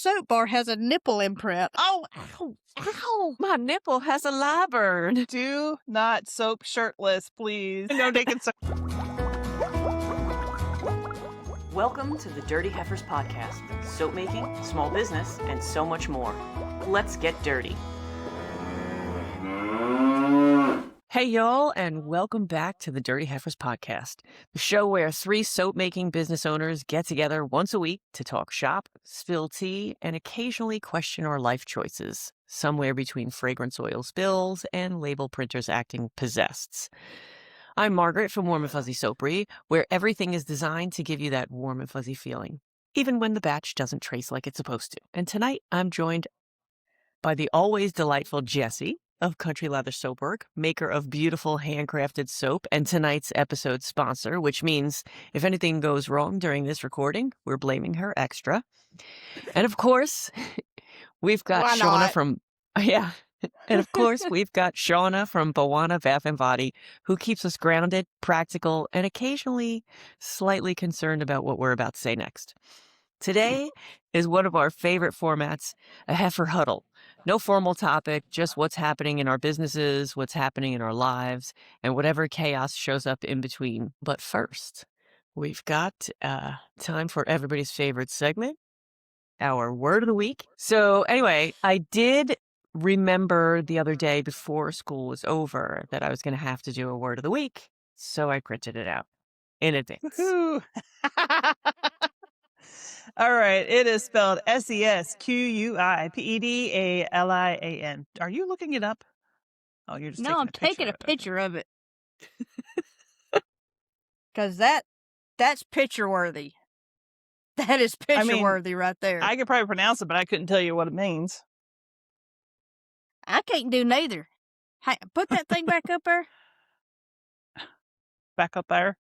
soap bar has a nipple imprint. Oh, ow, ow. My nipple has a lie burn. Do not soap shirtless, please. No naked soap. Welcome to the Dirty Heifers podcast. Soap making, small business, and so much more. Let's get dirty. Hey, y'all, and welcome back to the Dirty Heifers podcast, the show where three soap-making business owners get together once a week to talk shop, spill tea, and occasionally question our life choices, somewhere between fragrance oil spills and label printers acting possessed. I'm Margaret from Warm and Fuzzy Soapery, where everything is designed to give you that warm and fuzzy feeling, even when the batch doesn't trace like it's supposed to. And tonight, I'm joined by the always delightful Jessie of Country Leather Soapwork, maker of beautiful handcrafted soap, and tonight's episode sponsor, which means if anything goes wrong during this recording, we're blaming her extra. And of course, we've got Shauna from, and of course, we've got Shauna from Bawana Bath and Body, who keeps us grounded, practical, and occasionally slightly concerned about what we're about to say next. Today is one of our favorite formats, a Heifer Huddle. No formal topic, just what's happening in our businesses, what's happening in our lives, and whatever chaos shows up in between. But first, we've got time for everybody's favorite segment, our word of the week. So anyway, I did remember the other day before school was over that I was going to have to do a word of the week, so I printed it out in advance. Woohoo! All right. It is spelled SESQUIPEDALIAN. Are you looking it up? Oh, you're just I'm taking a picture of it. Because that's picture worthy. That is picture worthy right there. I could probably pronounce it, but I couldn't tell you what it means. I can't do neither. Hey, put that thing back up there. Back up there.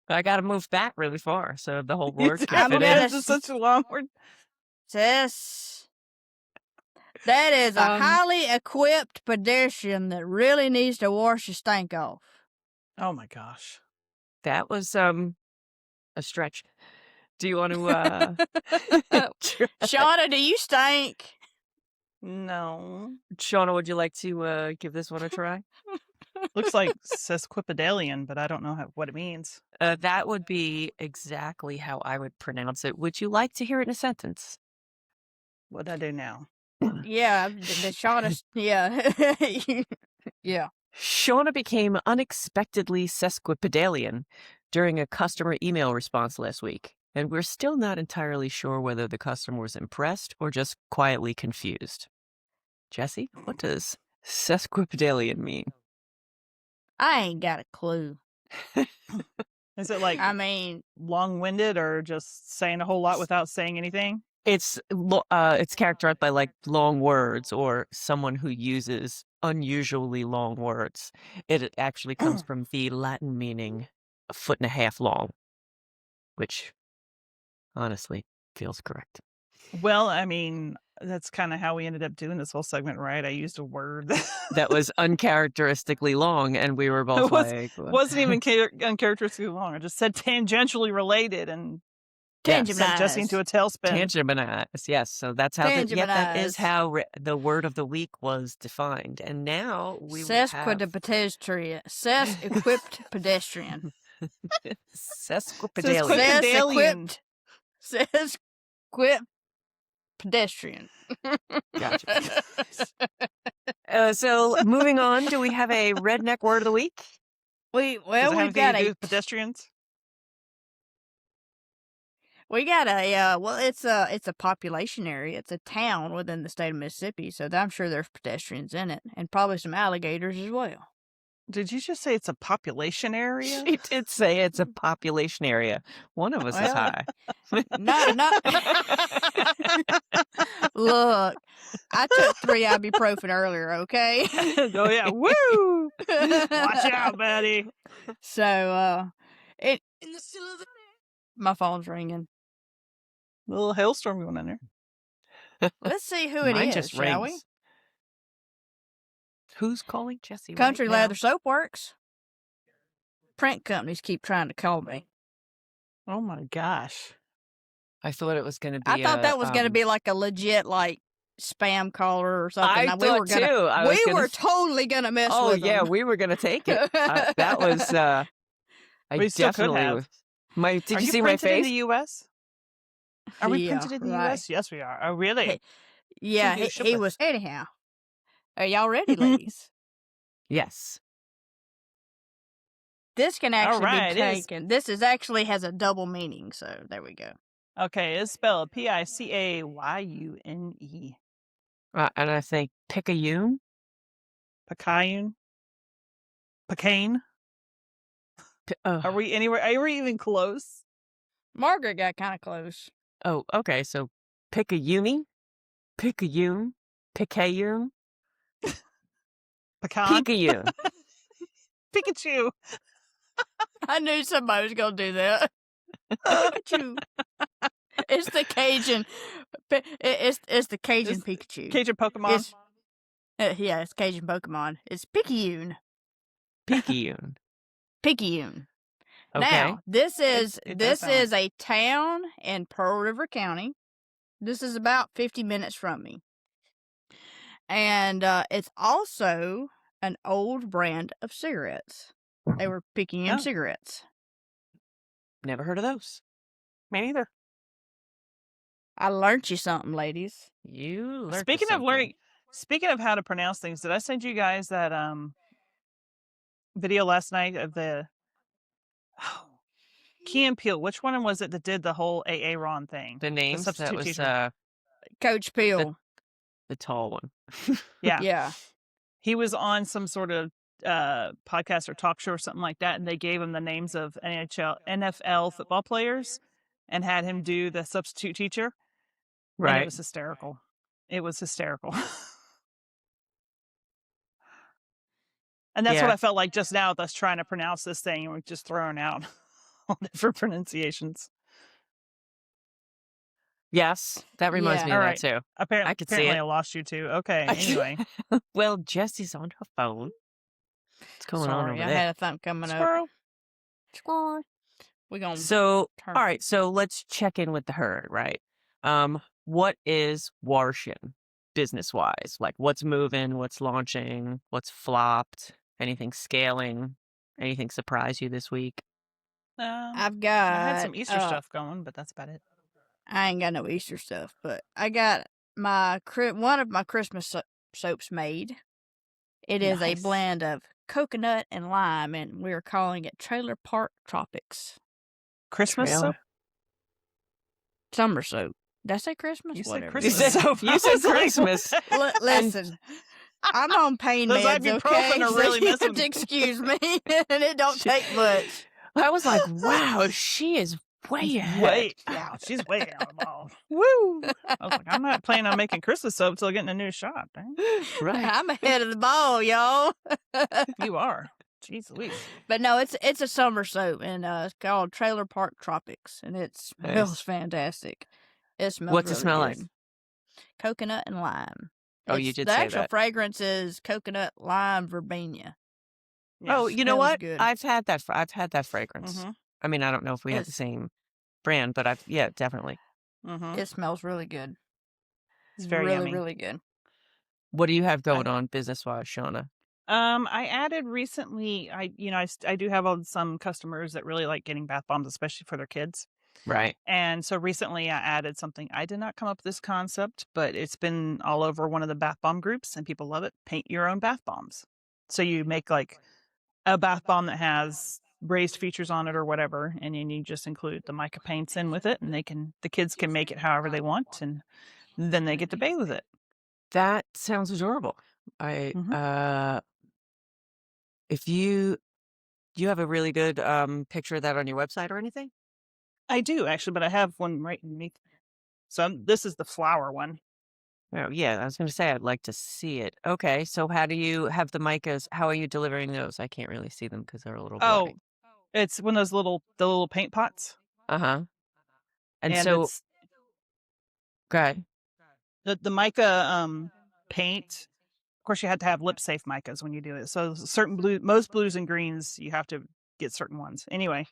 I got to move back really far, so the whole word I'm can fit gonna in. This is such a long word. Sis, that is a highly equipped pedestrian that really needs to wash his stank off. Oh my gosh. That was a stretch. Do you want to Shauna, do you stink? No. Shauna, would you like to give this one a try? Looks like sesquipedalian, but I don't know what it means. That would be exactly how I would pronounce it. Would you like to hear it in a sentence? What do I do now? Yeah, the Shauna, yeah. Yeah. Shauna became unexpectedly sesquipedalian during a customer email response last week, and we're still not entirely sure whether the customer was impressed or just quietly confused. Jessie, what does sesquipedalian mean? I ain't got a clue. Is it like long-winded or just saying a whole lot without saying anything? It's characterized by like long words or someone who uses unusually long words. It actually comes from the Latin meaning a foot and a half long, which honestly feels correct. Well, that's kind of how we ended up doing this whole segment, right? I used a word that was uncharacteristically long, and we were both wasn't even uncharacteristically long. I just said tangentially related and sent Jessie into a tailspin. Tangentialized, yes. So that's how that is how the word of the week was defined. And now we sesquipedalian. Sesquiped pedestrian. Sesquipedalian. Sesquip pedestrian. Gotcha. So moving on, do we have a redneck word of the week? We've got a pedestrians. We got a it's a population area. It's a town within the state of Mississippi, so I'm sure there's pedestrians in it, and probably some alligators as well. Did you just say it's a population area? She did say it's a population area. One of us is high. Not. Look, I took 3 ibuprofen earlier, okay? Oh, yeah. Woo! Watch out, buddy. So, my phone's ringing. A little hailstorm going in there. Let's see who it is, shall we? Who's calling Jessie? Country Leather Soapworks. Print companies keep trying to call me. Oh my gosh. I thought it was going to I be thought that was going to be like a legit spam caller or something. I Now, thought too. we were totally gonna mess Oh with them. yeah, we were gonna take it. That was. I We still could definitely have. was. Did Are you you see my printed in face? the U.S.? Are we Yeah, printed in the right. U.S.? Yes, we are. Oh, really? Yeah, So you ship he us. was. Anyhow, are y'all ready, ladies? Yes. This can actually right, be it is. taken. This is actually has a double meaning. So there we go. Okay, it's spelled Picayune. And I think picayune. Picayune. Picayune. Are we anywhere? Are we even close? Margaret got kind of close. Oh, okay. So picayune, picayune, picayune, Pecan. picayune. Pikachu. I knew somebody was gonna do that. Pikachu. It's the Cajun. It's the Cajun Pikachu. Cajun Pokemon. It's Cajun Pokemon. It's Picayune. Picayune. Picayune. Okay. Now, this is sound a town in Pearl River County. This is about 50 minutes from me. And it's also an old brand of cigarettes. They were Picayune cigarettes. Never heard of those. Me neither. I learned you something, ladies. You learned Speaking of something. learning, speaking of how to pronounce things, did I send you guys that video last night of the Key and Peele? Which one was it that did the whole AA Ron thing? The names that substitute was teacher. Coach Peele. the tall one. Yeah. Yeah. He was on some sort of podcast or talk show or something like that, and they gave him the names of NFL football players and had him do the substitute teacher. Right. And it was hysterical. It was hysterical. And that's what I felt like just now with us trying to pronounce this thing, and we're just throwing out all different pronunciations. Yes, that reminds me of that too. Apparently, I could see it. I lost you too. Okay, anyway. Well, Jesse's on her phone. What's going on over I there? had a thump coming Squirrel. up. Squirrel. We're going to So, turn. all right, so let's check in with the herd, right? What is Warshin business-wise? Like, what's moving, what's launching, what's flopped, anything scaling, anything surprise you this week? I've got. I had some Easter stuff going, but that's about it. I ain't got no Easter stuff, but I got one of my Christmas soaps made. It is a blend of coconut and lime, and we're calling it Trailer Park Tropics. Christmas soap? Summer soap. Did I say Christmas? You Whatever. said Christmas soap. You said Christmas. Listen, I'm on pain Those meds, okay? ibuprofen are really So you messing have to excuse me, and it don't take much. I was like, wow, she is way ahead. She's way out of the ball. Woo! I was like, I'm not planning on making Christmas soap till getting a new shot. Dang. Right. I'm ahead of the ball, y'all. You are. Jeez Louise. But no, it's a summer soap, and it's called Trailer Park Tropics, and it smells fantastic. It smells. What's really it smell good. like? Coconut and lime. Oh, you did the say actual that. fragrance is coconut lime verbena. Oh, you know smells what? good. I've had that. I've had that fragrance. Mm-hmm. I mean, I don't know if we have the same brand, but definitely. Mm-hmm. It smells really good. It's very really, yummy. really good. What do you have going on business-wise, Shauna? I added recently. I do have some customers that really like getting bath bombs, especially for their kids. Right. And so recently I added something. I did not come up with this concept, but it's been all over one of the bath bomb groups and people love it. Paint your own bath bombs. So you make like a bath bomb that has raised features on it or whatever, and then you just include the mica paints in with it, and the kids can make it however they want, and then they get to bathe with it. That sounds adorable. If you have a really good picture of that on your website or anything? I do actually, but I have one right underneath. So this is the flower one. Oh, yeah, I was going to say I'd like to see it. Okay, so how do you have the micas? How are you delivering those? I can't really see them because they're a little blurry. It's one of those the little paint pots. Uh-huh. And so it's... Okay. The mica paint, of course, you have to have lip safe micas when you do it. So most blues and greens, you have to get certain ones. Anyway,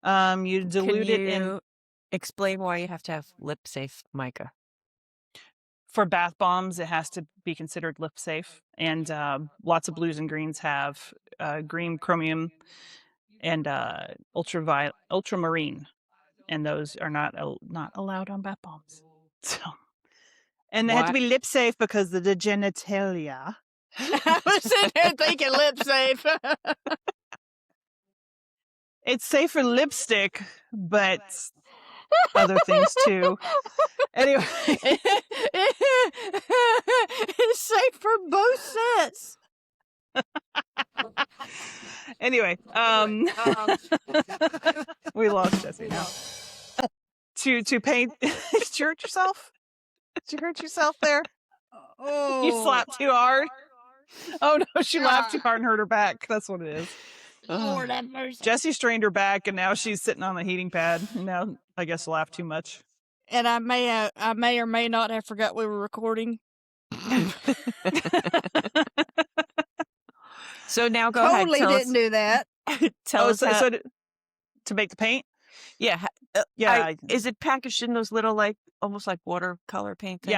you dilute it in. Explain why you have to have lip safe mica. For bath bombs, it has to be considered lip safe, and lots of blues and greens have green chromium and ultramarine, and those are not allowed on bath bombs. So, and they have to Why? be lip safe because of the genitalia. I was sitting there thinking lip safe. It's safe for lipstick, but other things too. Anyway, It's safe for both sets. anyway, we lost Jesse now. To paint. Did you hurt yourself? Did you hurt yourself there? Oh, You slapped too hard. Oh no, she laughed too God. hard and hurt her back. That's what it is. Lord have mercy. Jessie strained her back, and now she's sitting on the heating pad. And now I guess laughed too much. And I may or may not have forgot we were recording. So now go Totally ahead. didn't do that. Tell us how, so to make the paint. yeah. Yeah. Is it packaged in those little, like, almost like watercolor paint things?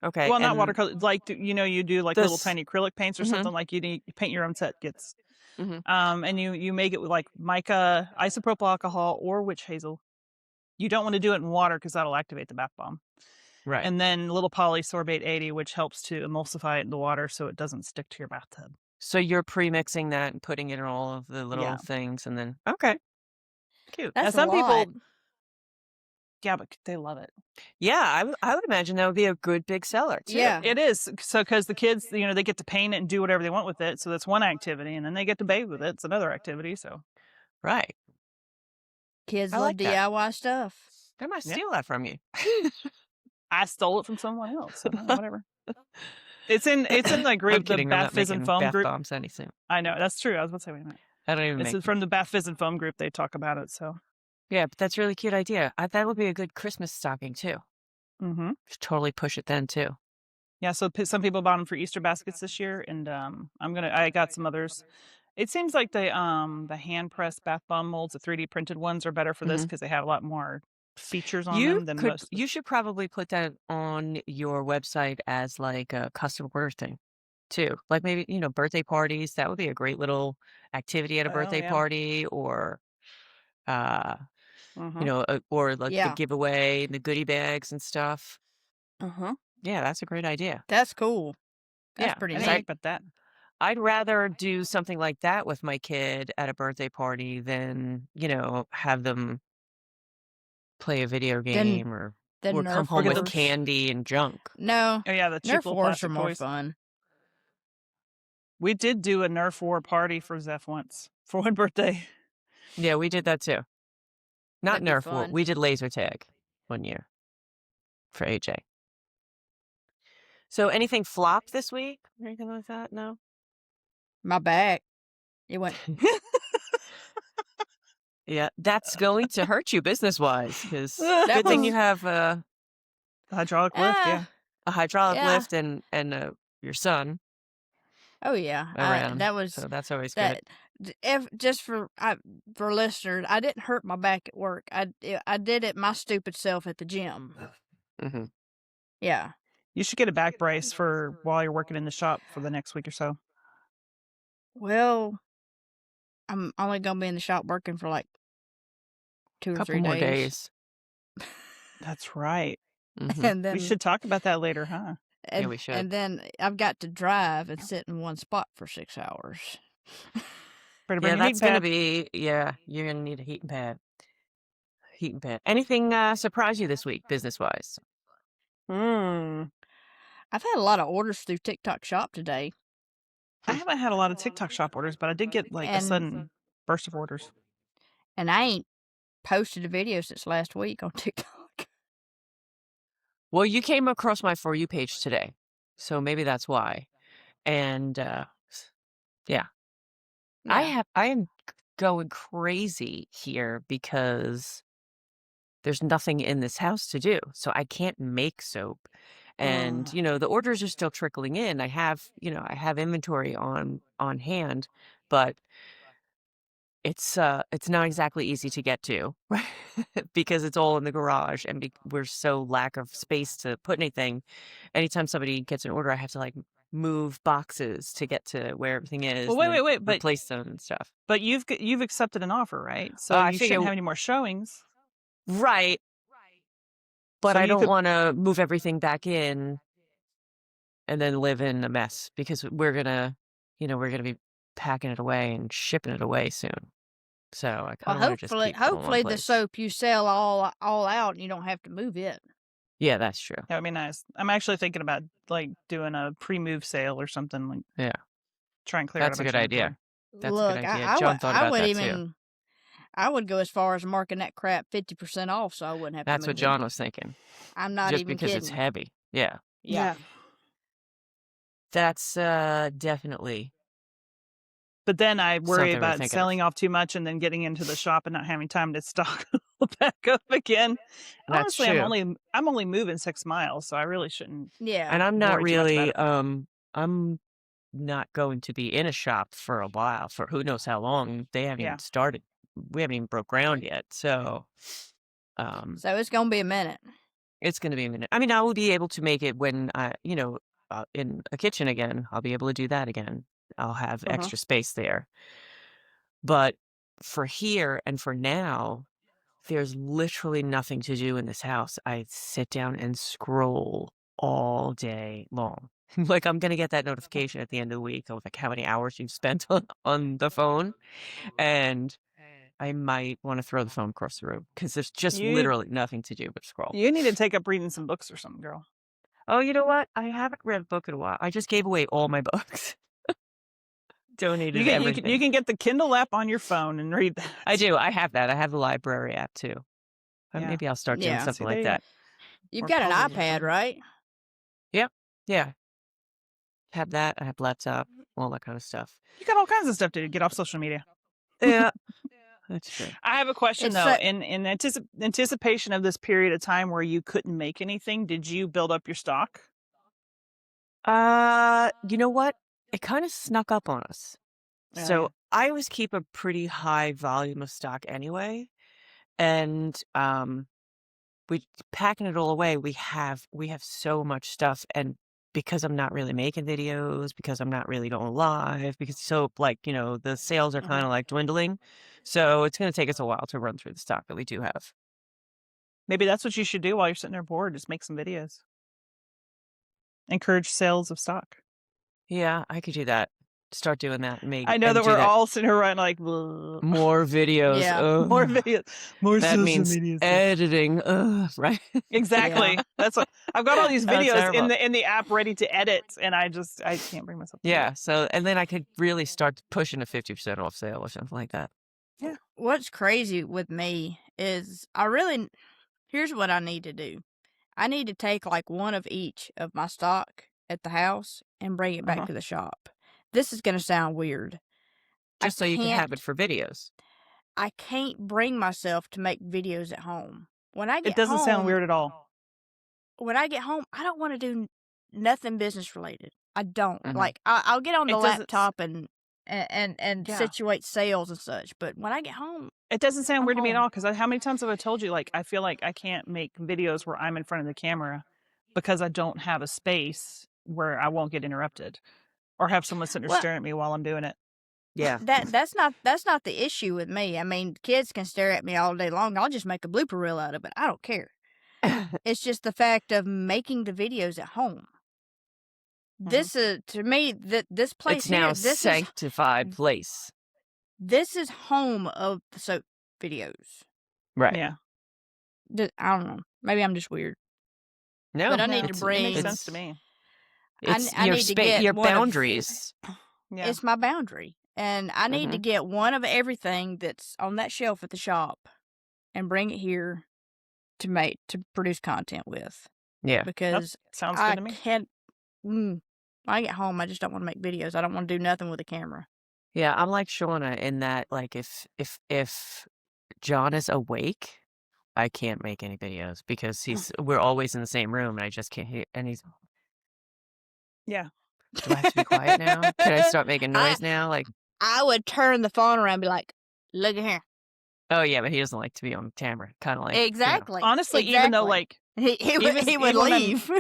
Yeah. Okay. Well, not and watercolor. Like you do like little This- tiny acrylic paints or Mhm. something. Like you paint your own set kits. Mhm. And you make it with like mica, isopropyl alcohol, or witch hazel. You don't want to do it in water because that'll activate the bath bomb. Right. And then a little polysorbate 80, which helps to emulsify it in the water so it doesn't stick to your bathtub. So you're pre-mixing that and putting it in all of the little Yeah. things, and then okay, cute. That's some a people- lot. Yeah, but they love it. Yeah, I would imagine that would be a good big seller too. Yeah. It is. So because the kids, they get to paint it and do whatever they want with it. So that's one activity. And then they get to bathe with it. It's another activity. So Right. Kids I love like that. DIY stuff. I might Yeah. steal that from you. I stole it from someone else. So whatever. It's in the I'm group, the kidding. I'm Bath not Fizz and making Foam bath group. bombs anything. I know. That's true. I was about to say, wait a minute. I don't even This make. is from the Bath Fizz and Foam group. They talk about it. So. Yeah, but that's a really cute idea. That would be a good Christmas stocking too. Mm-hmm. Should totally push it then too. Yeah, so some people bought them for Easter baskets this year, and I got some others. It seems like the hand pressed bath bomb molds, the 3D printed ones, are better for this Mhm. because they have a lot more features on You them than most. you should probably put that on your website as like a custom order thing too. Like maybe, birthday parties. That would be a great little activity at a Oh, birthday yeah. party, or Mhm. or like the Yeah. giveaway and the goodie bags and stuff. Uh-huh. Yeah, that's a great idea. That's cool. That's Yeah, pretty I and didn't neat. think about that. I'd rather do something like that with my kid at a birthday party than, have them play a video game or Then come Nerf home with wars. candy and junk. No, Oh yeah, the cheap Nerf little wars plastic are more toys. fun. We did do a Nerf war party for Zeph once for one birthday. Yeah, we did that too. Not That'd be Nerf war. fun. We did laser tag one year for AJ. So anything flop this week or anything like that? No. My back. It went. Yeah, that's going to hurt you business wise, because That good thing you was- have The hydraulic lift, yeah. a hydraulic Yeah. lift and your son Oh yeah. around. That was So that's always that. Just for listeners, I didn't hurt my back at work. I did it my stupid self at the gym. good. Hmm. Yeah. You should get a back brace for while you're working in the shop for the next week or so. Well, I'm only gonna be in the shop working for like 2 or Couple 3 more days. days. That's right. Mhm. And then We should talk about that later, huh? and, we should. And then I've got to drive and sit in one spot for 6 hours. Better bring Yeah, your heat that's gonna pad. be. Yeah, you're gonna need a heating pad. Heating pad. Anything surprise you this week, business wise? I've had a lot of orders through TikTok Shop today. I haven't had a lot of TikTok shop orders, but I did get like a And- sudden burst of orders. And I ain't posted a video since last week on TikTok. Well, you came across my For You page today, so maybe that's why. And yeah, I am going crazy here because there's nothing in this house to do, so I can't make soap. And the orders are still trickling in. I have inventory on hand, but it's not exactly easy to get to because it's all in the garage and we're so lack of space to put anything. Anytime somebody gets an order, I have to like move boxes to get to where everything is Well, and then wait, but replace them and stuff. you've accepted an offer, right? So I you figure shouldn't have any more showings. right, but So I you don't could want to move everything back in and then live in a mess because we're gonna be packing it away and shipping it away soon. So I Well, kind of want to just keep it all in one hopefully the place. soap you sell all out and you don't have to move it. Yeah, that's true. That would be nice. I'm actually thinking about like doing a pre-move sale or something, like Yeah, try and clear out that's a a bunch good of idea. inventory. That's a good Look, idea. John thought I about would that even too. I would go as far as marking that crap 50% off so I wouldn't have That's to what move John was thinking. it. I'm not Just even because it's kidding. heavy. Yeah, Yeah. that's definitely But then I worry something we're about thinking selling of. off too much and then getting into the shop and not having time to stock back up again. That's Honestly, true. I'm only moving 6 miles, so I really shouldn't Yeah. And I'm not worry too much about really it. I'm not going to be in a shop for a while, for who knows how long. They haven't Yeah. even started. We haven't even broke ground yet. So So it's going to be a minute. it's going to be a minute. I mean, I will be able to make it when in a kitchen again. I'll be able to do that again. I'll have extra space there. But for here and for now, there's literally nothing to do in this house. I sit down and scroll all day long. Like I'm going to get that notification at the end of the week of like how many hours you've spent on the phone. And I might want to throw the phone across the room because there's just You literally nothing to do but scroll. you need to take up reading some books or something, girl. Oh, you know what? I haven't read a book in a while. I just gave away all my books. Donated everything. You can get the Kindle app on your phone and read that. I do. I have that. I have the library app too. Yeah. Maybe I'll start doing Yeah. something See, like there you that. You've Or got an puzzles or iPad, something. right? Yep. Yeah. Have that. I have laptop, all that kind of stuff. You got all kinds of stuff to get off social media. Yeah. That's true. I have a question It's though. so- In anticipation of this period of time where you couldn't make anything, did you build up your stock? You know what? It kind of snuck up on us. Yeah, So yeah. I always keep a pretty high volume of stock anyway. And we packing it all away, we have so much stuff. And because I'm not really making videos, because I'm not really going live, because the sales are kind of like dwindling. So it's gonna take us a while to run through the stock that we do have. Maybe that's what you should do while you're sitting there bored. Just make some videos. Encourage sales of stock. Yeah, I could do that. Start doing that and I know and that do we're all sitting here right like "Bleh." more videos. Yeah. More Ugh. videos, more That social means media stuff. editing. Ugh, right? Exactly. Yeah. That's what I've got all these That's videos terrible. in the app ready to edit, and I can't bring myself to do Yeah. it. So, and then I could really start pushing a 50% off sale or something like that. What's crazy with me is here's what I need to do. I need to take like one of each of my stock at the house and bring it back to the shop. This is going to sound weird. Just so you can have it for videos. I can't bring myself to make videos at home. When I get It doesn't sound weird at all. When I get home, I don't want to do nothing business related. I don't. Mhm. Like I'll get on the It doesn't laptop and Yeah. situate sales and such. But when I get home, It doesn't sound I'm weird to me at home. all because how many times have I told you, like, I feel like I can't make videos where I'm in front of the camera because I don't have a space where I won't get interrupted or have someone sitting there Well- staring at me while I'm doing it. Yeah. that's not the issue with me. I mean, kids can stare at me all day long. I'll just make a blooper reel out of it. I don't care. It's just the fact of making the videos at home. This is, to me, this place It's now here, this sanctified place. is home of the soap videos. Right. Yeah. I don't know. Maybe I'm just weird. No, But I need to It bring- makes it's- sense to me. It's I your need to get your one of- boundaries. Yeah. It's my boundary. And I need to get one of everything that's on that shelf at the shop and bring it here to produce content with. Yeah. Because Sounds good I to me. can't. When I get home, I just don't want to make videos. I don't want to do nothing with a camera. Yeah, I'm like Shauna in that, like, if John is awake, I can't make any videos because we're always in the same room and I just can't hear. And he's, Yeah. do I have to be quiet now? Can I start making noise now? Like, I would turn the phone around and be like, Look at here. Oh, yeah, but he doesn't like to be on camera. Kind of like, Exactly. Honestly, even though Exactly. like he would even would when I'm leave.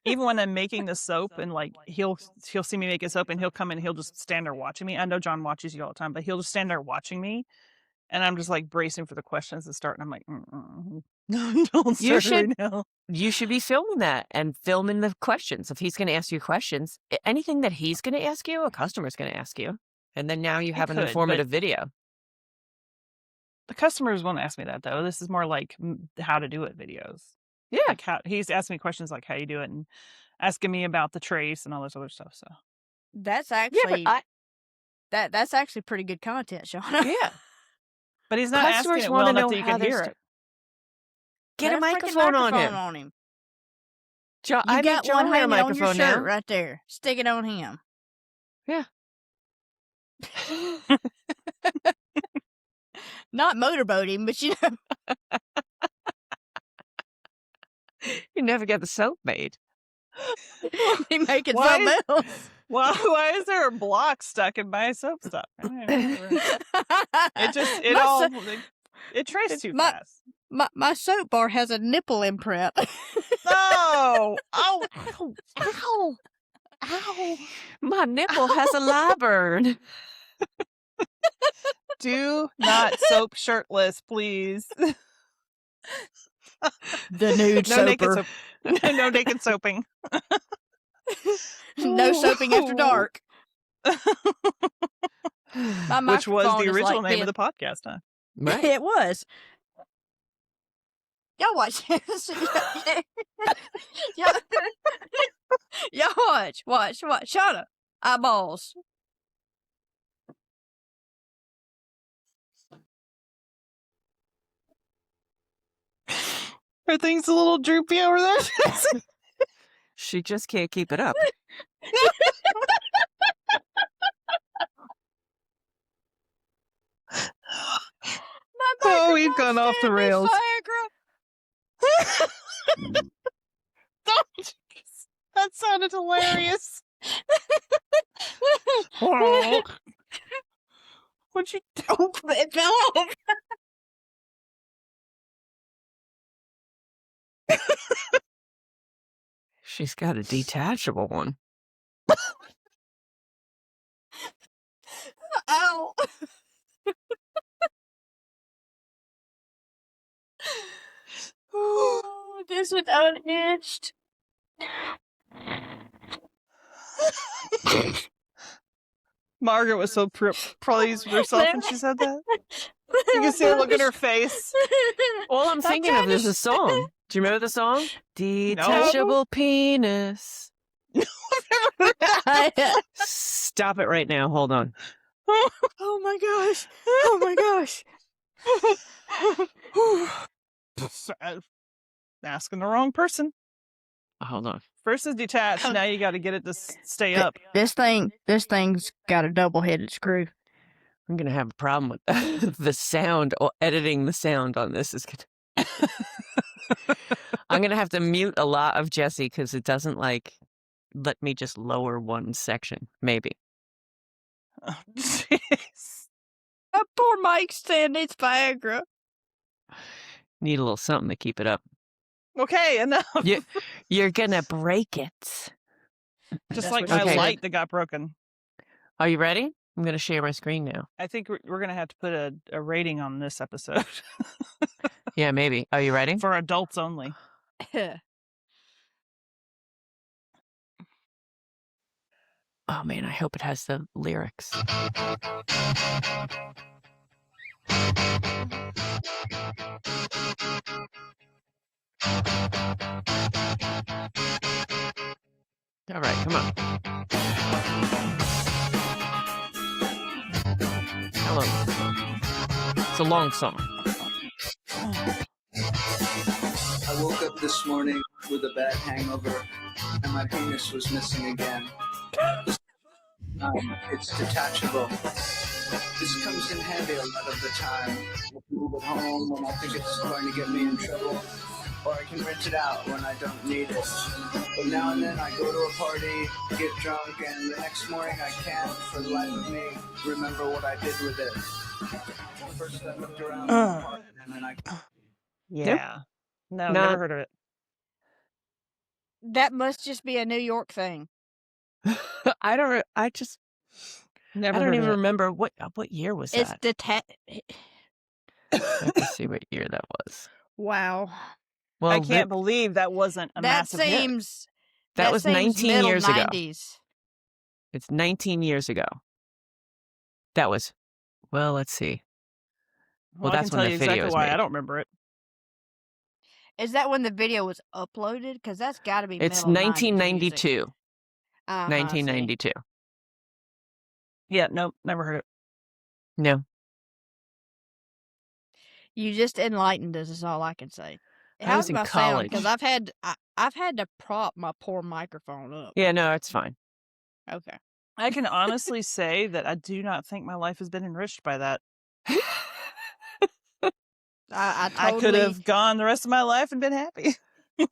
even when I'm making the soap and like he'll see me make a soap and he'll come in, he'll just stand there watching me. I know John watches you all the time, but he'll just stand there watching me, and I'm just like bracing for the questions to start, and I'm like, don't You start right now. you should be filming that and filming the questions. If he's going to ask you questions, anything that he's going to ask you, a customer's going to ask you. And then now you have an could, informative video. The customers won't ask me that though. This is more like how to do it videos. Yeah. Like how he's asking me questions like how you do it and asking me about the trace and all this other stuff. So That's Yeah, but actually that's actually pretty good content, Shauna. yeah. but he's not asking Customers it wanna well enough know that you how can their hear sto- it. Get a Put freaking microphone on him. on him. I You made got John one wear a hanging on your microphone shirt now. right there. Stick it on him. Yeah. Not motorboat him, but you know. You never get the soap made. He making Why something is- else. Why is there a block stuck in my soap stuff? It just it traced too fast. My soap bar has a nipple imprint. No! Oh! Ow! Ow! Ow! My nipple has a lie burn. Do not soap shirtless, please. The nude No naked soaper. soap. No naked soaping. No soaping after dark. My Which was microphone the is original like name of the podcast, huh? Right. It was. Y'all watch this. Y'all watch. Shut up. Eyeballs. Her thing's a little droopy over there. She just can't keep it up. Oh, we've gone off the rails. Don't. That sounded hilarious. Oh. What'd you do? It fell off. She's got a detachable one. Ow. Oh, this is unhinged. Margaret was so pleased with herself when she said that. You can see her look at her face. All I'm thinking of is a song. Do you remember the song? Detachable penis. Stop it right now. Hold on. Oh my gosh. Oh my gosh. Asking the wrong person. Hold on. First is detached. Now you got to get it to stay up. This thing's got a double-headed screw. I'm going to have a problem with the sound or editing the sound on this. Is gonna... I'm going to have to mute a lot of Jesse because it doesn't let me just lower one section. Maybe. Oh, jeez. That poor mic stand needs Viagra. Need a little something to keep it up. Okay, enough. You're going to break it. Just That's like what my she said. light that got broken. Are you ready? I'm going to share my screen now. I think we're going to have to put a rating on this episode. Yeah, maybe. Are you ready? For adults only. Oh, man, I hope it has the lyrics. All right, come on. Hello. It's a long song. I woke up this morning with a bad hangover, and my penis was missing again. It's detachable. This comes in handy a lot of the time. I can leave it home when I think it's going to get me in trouble, or I can rent it out when I don't need it. But now and then I go to a party, get drunk, and the next morning I can't, for the life of me, remember what I did with it. First I looked around the apartment and then I Yeah. No, Not- never heard of it. That must just be a New York thing. I don't Never even heard of it. remember what year was It's that. Let me see what year that was. Wow. Well, I can't believe that wasn't a That massive hit. seems that was seems 19 middle years ago. 90s. It's 19 years ago. That was, well, let's see. Well, Well, I that's can when tell the you video exactly was why made. I don't remember it. Is that when the video was uploaded? Because that's got to be It's middle 90s music. 1992. Uh-huh, 1992. Yeah, nope, never heard it. No. You just enlightened us. Is all I can say. I How's was in my sound? college. Because I've had to prop my poor microphone up. Yeah, no, it's fine. Okay. I can honestly say that I do not think my life has been enriched by that. I I could totally. have gone the rest of my life and been happy.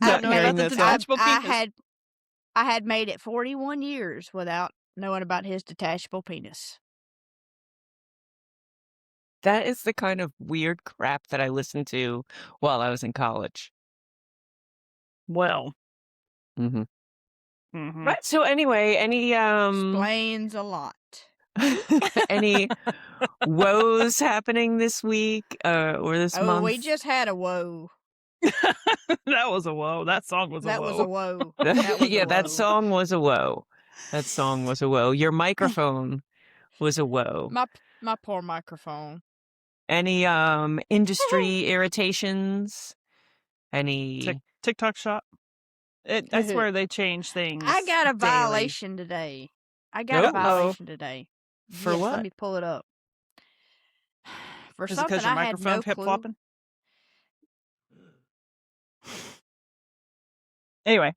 Not Knowing hearing about the that stuff. detachable penis. I had made it 41 years without knowing about his detachable penis. That is the kind of weird crap that I listened to while I was in college. Well. Mm-hmm. Mm-hmm. Right. So anyway, any Explains a lot. any woes happening this week or this month? Oh, we just had a woe. That was a woe. That song was a That woe. was a woe. That was yeah, a that woe. song was a woe. That song was a woe. Your microphone was a woe. My poor microphone. Any industry irritations? Any TikTok shop. That's where they change things. I got a daily. violation today. I got a Uh-oh. violation today. For Yes, what? Let me pull it up. For Is it something because your I had microphone no kept clue. flopping? Anyway.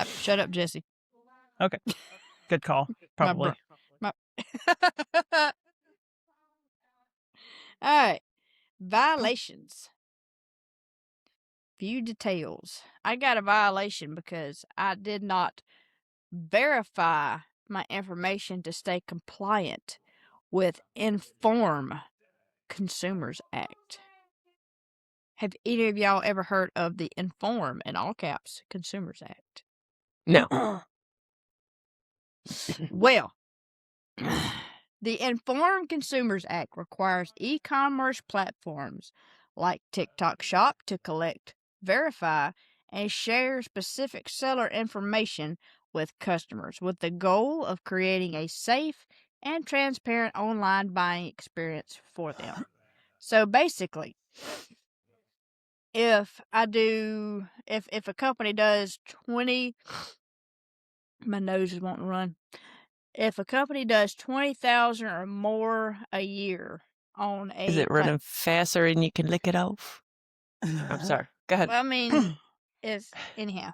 Shut up, Jesse. Okay. Good call. Probably. All right. Violations. View details. I got a violation because I did not verify my information to stay compliant with Inform Consumers Act. Have either of y'all ever heard of the Inform, in all caps, Consumers Act? No. Well, the Inform Consumers Act requires e-commerce platforms like TikTok Shop to collect, verify, and share specific seller information with customers with the goal of creating a safe and transparent online buying experience for them. So basically, if a company does 20, my nose is wanting to run. If a company does 20,000 or more a year on a Is it running faster and you can lick it off? I'm sorry. Go ahead. Well, I mean, it's anyhow.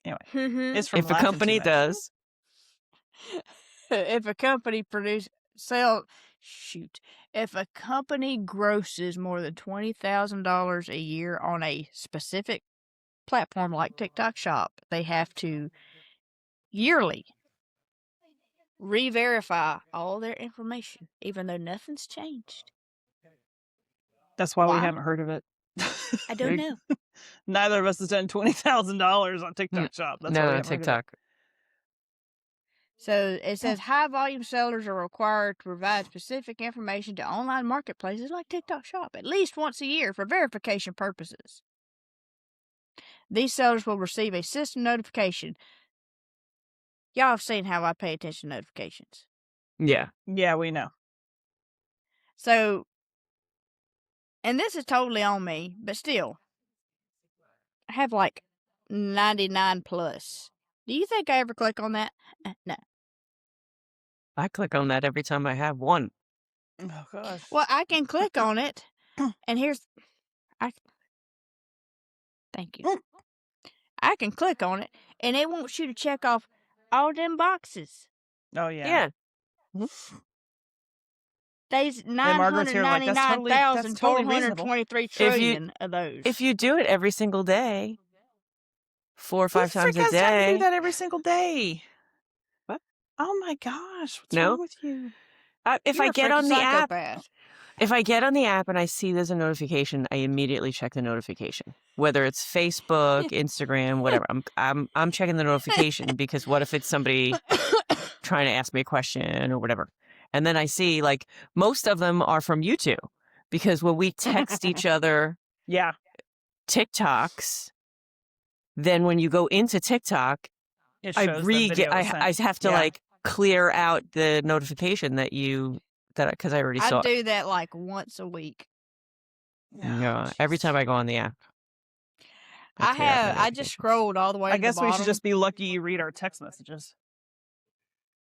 Anyway, it's from If a laughing too company much. does, If a company if a company grosses more than $20,000 a year on a specific platform like TikTok Shop, they have to yearly re-verify all their information, even though nothing's changed. That's why we Why? haven't heard of it. I don't know. Neither of us has done $20,000 on TikTok Shop. That's why we no, haven't heard of it. TikTok. So it says high volume sellers are required to provide specific information to online marketplaces like TikTok Shop at least once a year for verification purposes. These sellers will receive a system notification. Y'all have seen how I pay attention to notifications. Yeah. Yeah, we know. So, and this is totally on me, but still, I have like 99 plus. Do you think I ever click on that? No. I click on that every time I have one. Oh, gosh. Well, I can click on it, and thank you. I can click on it, and it wants you to check off all them boxes. Oh, yeah. There's Margaret's here like, that's totally 999,423 trillion of those. If you do it every single day, 4 or 5 times a Who the frick has time to day. do that every single day? What? Oh my gosh, what's No? wrong with you? If You're I a get freaking on the app, psychopath. if I get on the app and I see there's a notification, I immediately check the notification. Whether it's Facebook, Instagram, whatever. I'm checking the notification because what if it's somebody trying to ask me a question or whatever? And then I see like most of them are from you two because when we text each other Yeah. TikToks, then when you go into TikTok, It I shows the video was I sent. have to Yeah. like clear out the notification that because I already I saw it. do that like once a week. Yeah, every time I go on the app. I clear out my just notifications. scrolled all the way I to the guess we should bottom. just be lucky you read our text messages.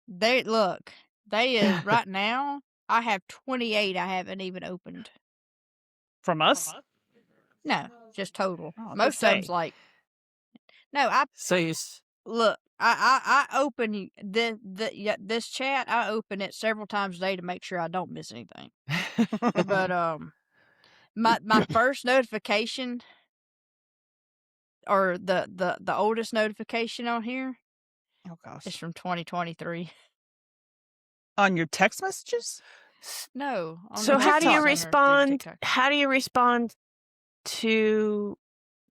They is right now. I have 28. I haven't even opened. From us? No, just total. Oh, Most of them's say. like. No, I So look. I open this chat. I open it several times a day to make sure I don't miss anything. But my first notification, or the oldest notification on here, Oh gosh. is from 2023. On your text messages? No. On So the how do you TikTok center, respond? TikTok. How do you respond to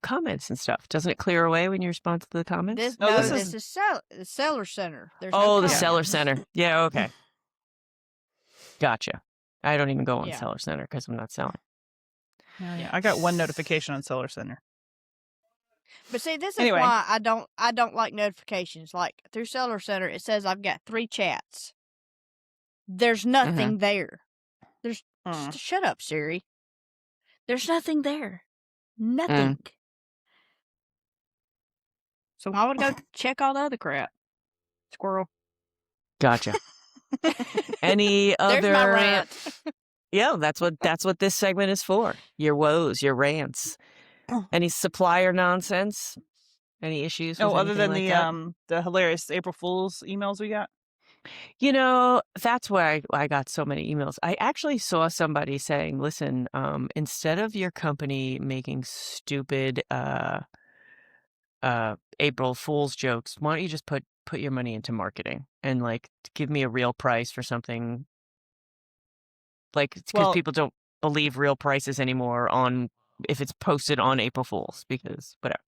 comments and stuff? Doesn't it clear away when you respond to the comments? This No, no, this this is- is Seller Center. There's Oh, no the Seller comments. Center. Yeah, okay. Gotcha. I don't even go on Yeah. Seller Center because I'm not selling. Yeah. I got one notification on Seller Center. But see, this is Anyway. why I don't like notifications. Like through Seller Center, it says I've got 3 chats. There's nothing there. There's shut up, Siri. There's nothing there. Nothing. So I would go check all the other crap. Squirrel. Gotcha. Any There's other? my rant. Yeah, that's what this segment is for. Your woes, your rants. Any supplier nonsense? Any issues? With other than anything the hilarious April Fool's emails we got? You know, that's why I got so many emails. I actually saw somebody saying, listen, instead of your company making stupid April Fool's jokes, why don't you just put your money into marketing and like give me a real price for something? Like, because Well- people don't believe real prices anymore if it's posted on April Fool's, because whatever.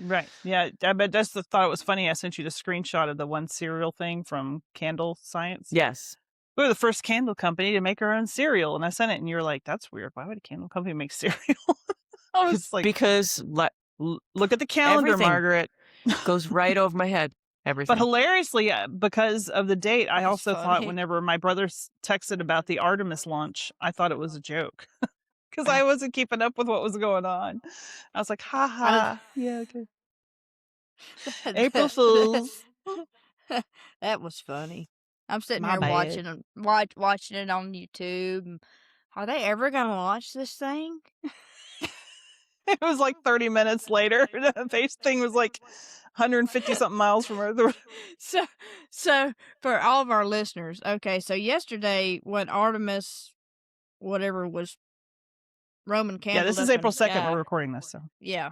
Right. Yeah. I just thought it was funny. I sent you the screenshot of the one cereal thing from Candle Science. Yes. We were the first candle company to make our own cereal. And I sent it and you were like, that's weird. Why would a candle company make cereal? I was like, Because look at the calendar, everything Margaret. goes right over my head. Everything. But hilariously, because of the date, I That's also thought funny. whenever my brother texted about the Artemis launch, I thought it was a joke. Because I wasn't keeping up with what was going on. I was like, ha ha. Yeah, okay. April Fool. That was funny. I'm sitting My here bad. watching it on YouTube. Are they ever gonna launch this thing? It was like 30 minutes later. The face thing was like 150 something miles from Earth. So for all of our listeners, okay, so yesterday when Artemis, whatever, was Roman candle. Yeah, this is up in April the 2nd. sky. We're recording this. So Yeah.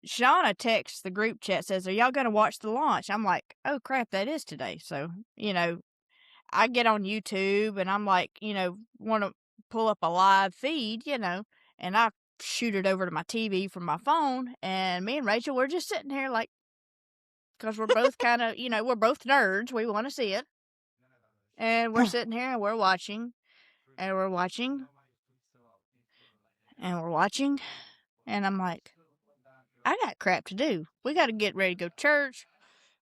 Shauna texts the group chat, says, "Are y'all gonna watch the launch?" I'm like, "Oh crap, that is today." So, I get on YouTube and I'm like, want to pull up a live feed, and I shoot it over to my TV from my phone, and me and Rachel, we're just sitting here like, because we're both kind of, we're both nerds. We want to see it. And we're sitting here and we're watching, and we're watching, and we're watching, and I'm like, I got crap to do. We got to get ready to go to church.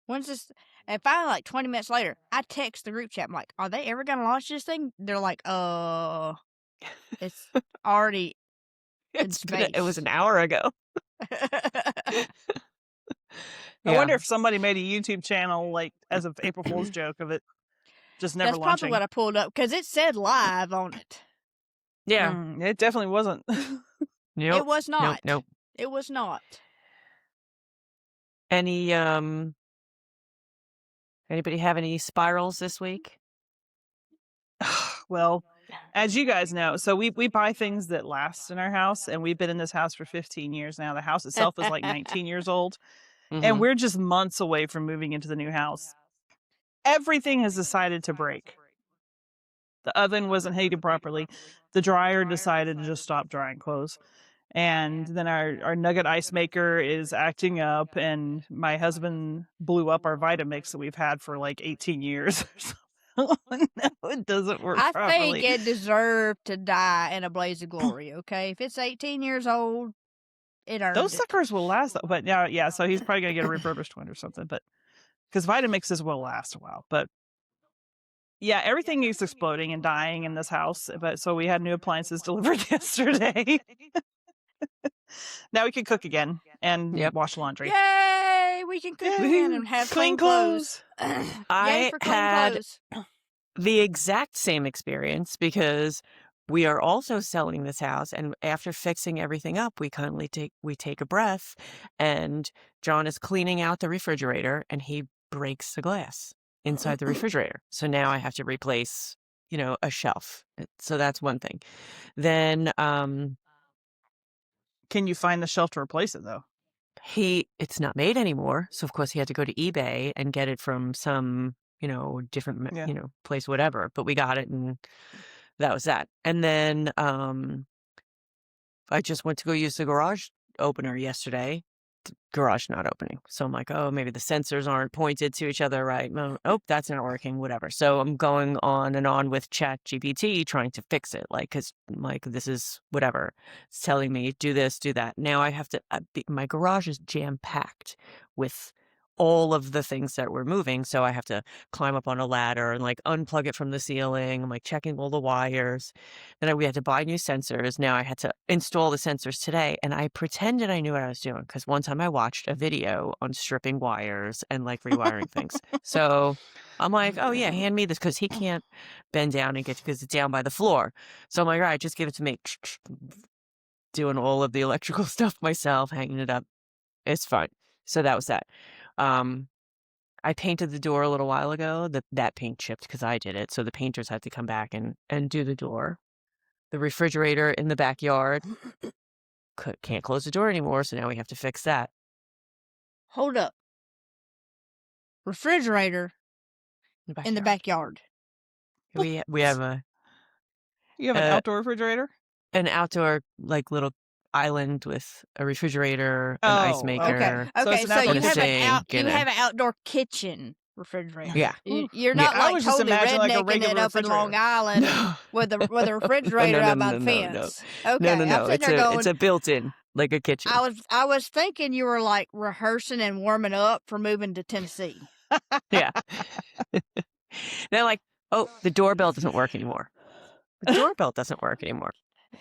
When's this? And finally, like 20 minutes later, I text the group chat. I'm like, are they ever going to launch this thing? They're like, it's already in space. It was an hour ago. I wonder if somebody made a YouTube channel like as an April Fool's joke of it just never That's launching. probably what I pulled up, because it said live on it. Yeah. It definitely wasn't. Nope. It was not. Nope. It was not. Any anybody have any spirals this week? Well, as you guys know, so we buy things that last in our house, and we've been in this house for 15 years now. The house itself is like 19 years old, and we're just months away from moving into the new house. everything has decided to break. The oven wasn't heated properly. The dryer decided to just stop drying clothes. And then our nugget ice maker is acting up, and my husband blew up our Vitamix that we've had for like 18 years. No, it doesn't work I properly. think it deserved to die in a blaze of glory, okay? If it's 18 years old, it earned Those it. suckers will last, but yeah, so he's probably gonna get a refurbished one or something. But because Vitamixes will last a while, but yeah, everything is exploding and dying in this house. But so we had new appliances delivered yesterday. Now we can cook again and Yep. wash laundry. Yay! We can cook again Woohoo! and have Clean clothes. Yay I for clean had clothes. the exact same experience because we are also selling this house, and after fixing everything up, we take a breath, and John is cleaning out the refrigerator, and he breaks the glass inside the refrigerator. So now I have to replace, a shelf. So that's one thing. Then Can you find the shelf to replace it though? it's not made anymore, so of course he had to go to eBay and get it from some different Yeah. place, whatever, but we got it, and that was that. And then I just went to go use the garage opener yesterday. The garage not opening, so I'm like, oh, maybe the sensors aren't pointed to each other right. Oh, that's not working, whatever. So I'm going on and on with ChatGPT trying to fix it, because this is whatever. It's telling me do this, do that. Now I have to my garage is jam packed with all of the things that we're moving, so I have to climb up on a ladder and unplug it from the ceiling. I'm checking all the wires. Then we had to buy new sensors. Now I had to install the sensors today, and I pretended I knew what I was doing because one time I watched a video on stripping wires and rewiring things. So I'm like, oh yeah, hand me this, because he can't bend down and get, because it's down by the floor. So I'm like, all right, just give it to me. Doing all of the electrical stuff myself, hanging it up. It's fun. So that was that. I painted the door a little while ago. That paint chipped because I did it. So the painters had to come back and do the door. The refrigerator in the backyard can't close the door anymore, so now we have to fix that. Hold up. Refrigerator in the backyard. We have You have an outdoor refrigerator? an outdoor little island with a refrigerator, an ice Oh, maker. Okay. So Okay. it's So, an you outdoor have sink and an outdoor kitchen refrigerator. Yeah. You're not I was just totally imagining a rednecking it regular up in Long refrigerator. Island with a refrigerator no, out by no, the no, fence. no. Okay. No. I'm sitting there going, It's a built-in, like a kitchen. I was thinking you were rehearsing and warming up for moving to Tennessee. Yeah. They're oh, the doorbell doesn't work anymore. The doorbell doesn't work anymore.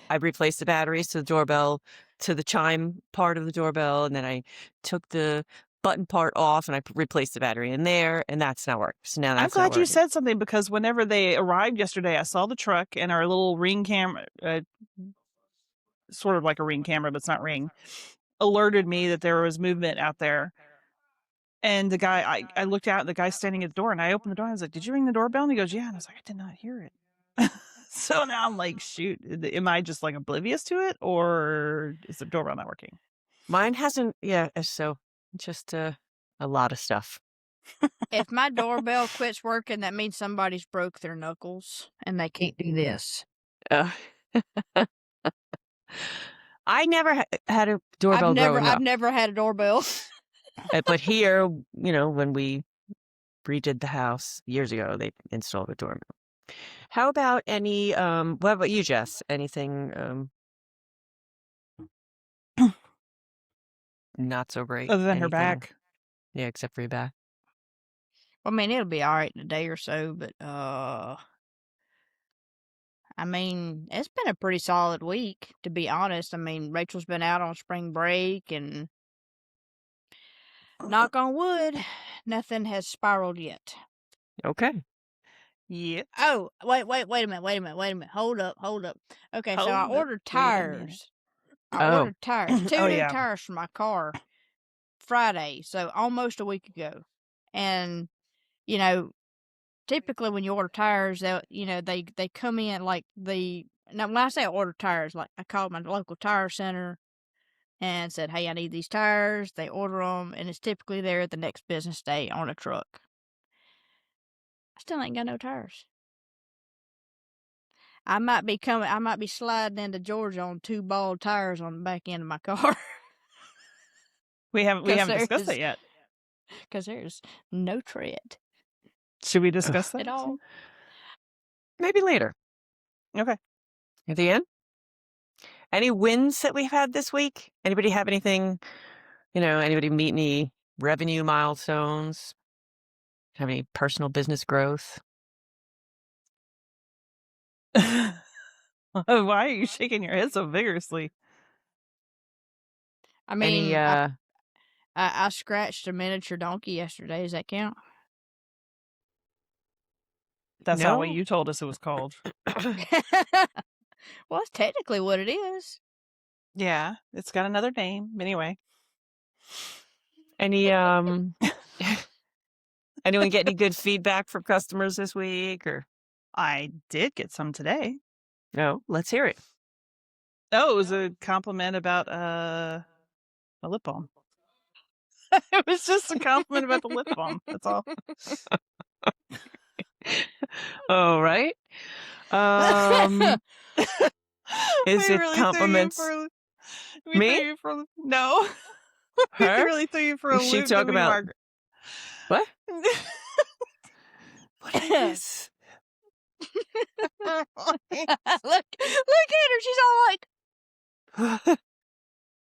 I replaced the batteries to the doorbell, to the chime part of the doorbell, and then I took the button part off and I replaced the battery in there, and that's not working. So now I'm that's not glad you working. said something, because whenever they arrived yesterday, I saw the truck and our little Ring camera, sort of like a Ring camera, but it's not Ring, alerted me that there was movement out there. And the guy, I looked out, the guy's standing at the door, and I opened the door. I was like, "Did you ring the doorbell?" And he goes, "Yeah." And I was like, "I did not hear it." So now I'm like, shoot, am I just oblivious to it, or is the doorbell not working? Mine hasn't. Yeah. So just a lot of stuff. If my doorbell quits working, that means somebody's broke their knuckles and they can't do this. I never had a doorbell growing up. I've never had a doorbell. But here, when we redid the house years ago, they installed a doorbell. How about any, what about you, Jess? Anything not so great? Other than her Anything- back. Yeah, except for your back. I mean, it'll be all right in a day or so, but I mean, it's been a pretty solid week, to be honest. I mean, Rachel's been out on spring break, and knock on wood, nothing has spiraled yet. Okay. Yeah. Oh, wait a minute. Hold up. Okay, so I Hold up. ordered Wait a minute. tires. I Oh. ordered tires. Two Oh, new yeah. tires for my car Friday, so almost a week ago. And, typically when you order tires, they come in now when I say I order tires, I called my local tire center and said, "Hey, I need these tires." They order them, and it's typically there the next business day on a truck. I still ain't got no tires. I might be sliding into Georgia on 2 bald tires on the back end of my car. We haven't discussed that yet. Because there's no tread Should we discuss that at all. Maybe later. Okay. At the end? Any wins that we've had this week? Anybody have anything, anybody meet any revenue milestones? Have any personal business growth? Why are you shaking your head so vigorously? I mean, Any, I scratched a miniature donkey yesterday. Does that count? That's not what No. you told us it was called. Well, that's technically what it is. Yeah, it's got another name. Anyway. Any, anyone get any good feedback from customers this week? Or I did get some today. no? Let's hear it. Oh, it was a compliment about a lip balm. It was just a compliment about the lip balm. That's all. All right. Is We it really compliments? We Me? threw you for no. We Her? really threw you for a Is she loop. talking didn't we, about- Margaret? What? What is this? Look at her. She's all like,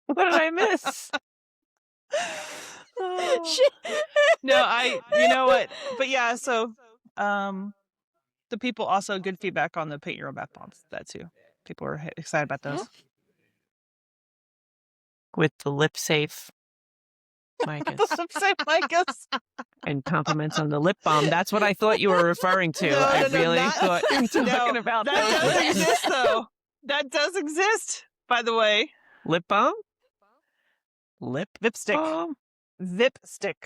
What did I miss? Oh. No, you know what? But yeah, so the people also good feedback on the paint your own bath bombs. That too. People were excited about those. With the lip safe micas Say Micah's. and compliments on the lip balm. That's what I thought you were referring to. No, I no, really not- thought you were talking No, about that does those. exist though. That does exist, by the way. Lip balm? Lip Vipstick. balm? Vipstick.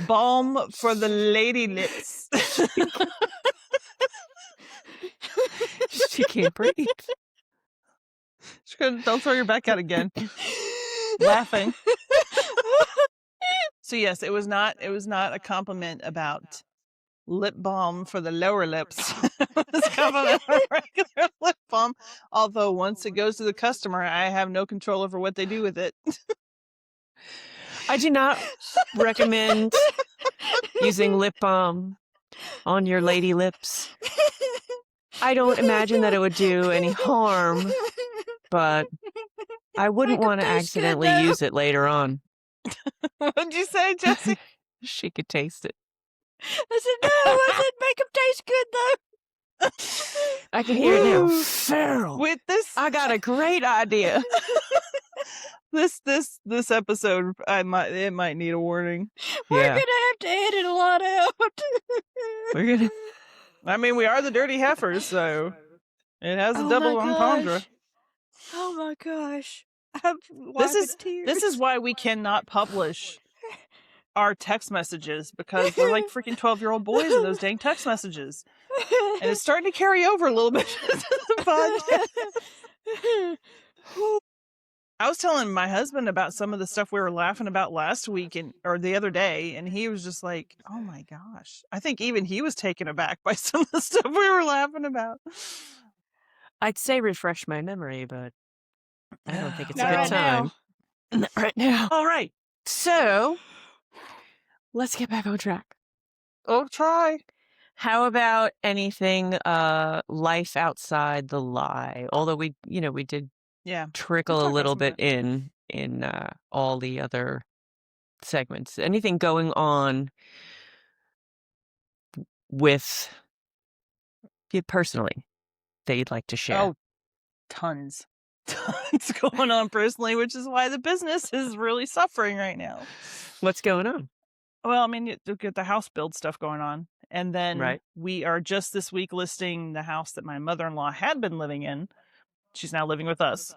Balm for the lady lips. She can't breathe. Don't throw your back out again. Laughing. So yes, it was not a compliment about lip balm for the lower lips. It was a compliment for regular lip balm. Although once it goes to the customer, I have no control over what they do with it. I do not recommend using lip balm on your lady lips. I don't imagine that it would do any harm, but I wouldn't Make 'em want to taste good, accidentally though. use it later on. What'd you say, Jesse? She could taste it. I said, no, I said, make them taste good, though. I can hear it now. Woo. Feral. With this, I got a great idea. this episode, it might need a warning. We're Yeah. going to have to edit a lot out. We're gonna. I mean, we are the Dirty Heifers, so it has a Oh double my entendre. gosh. Oh my gosh. I'm This wiping tears. This is why we cannot publish our text messages, because we're like freaking 12-year-old boys in those dang text messages. And it's starting to carry over a little bit to the podcast. I was telling my husband about some of the stuff we were laughing about last week or the other day, and he was just like, oh my gosh. I think even he was taken aback by some of the stuff we were laughing about. I'd say refresh my memory, but I don't think it's a Not good right time. now. Not right now. All right. So let's get back on track. Oh, try. How about anything life outside the lie? Although we did Yeah. trickle We'll a talk little about bit in all the other segments. Anything going on with you personally that you'd like to share? Oh, tons going on personally, which is why the business is really suffering right now. What's going on? Well, I mean, you get the house build stuff going on. And then Right. we are just this week listing the house that my mother-in-law had been living in. She's now living with us.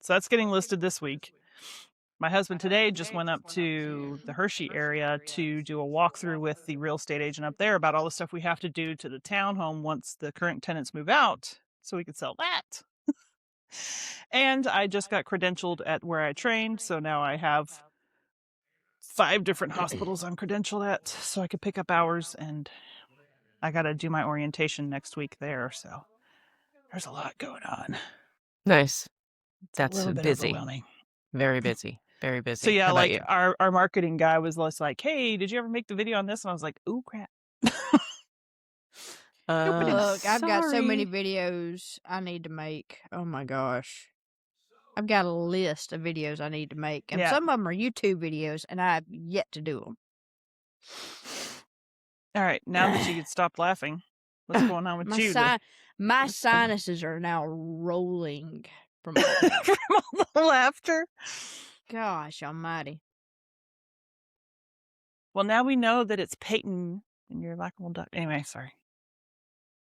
So that's getting listed this week. My husband today just went up to the Hershey area to do a walkthrough with the real estate agent up there about all the stuff we have to do to the townhome once the current tenants move out, so we could sell that. And I just got credentialed at where I trained, so now I have 5 different hospitals I'm credentialed at, so I could pick up hours, and I got to do my orientation next week there. So there's a lot going on. Nice. It's That's a little bit busy. overwhelming. Very busy. Very busy. So yeah, How about like you? our marketing guy was just like, "Hey, did you ever make the video on this?" And I was like, "Ooh, crap." Look, I've got so many Sorry. videos I need to make. Oh my gosh. I've got a list of videos I need to make. And Yeah. some of them are YouTube videos, and I've yet to do them. All right, now that you can stop laughing, what's going on with My, you? my sinuses are now rolling from laughing. From all the laughter. Gosh almighty. Well, now we know that it's Peyton and your likable duck. Anyway, sorry.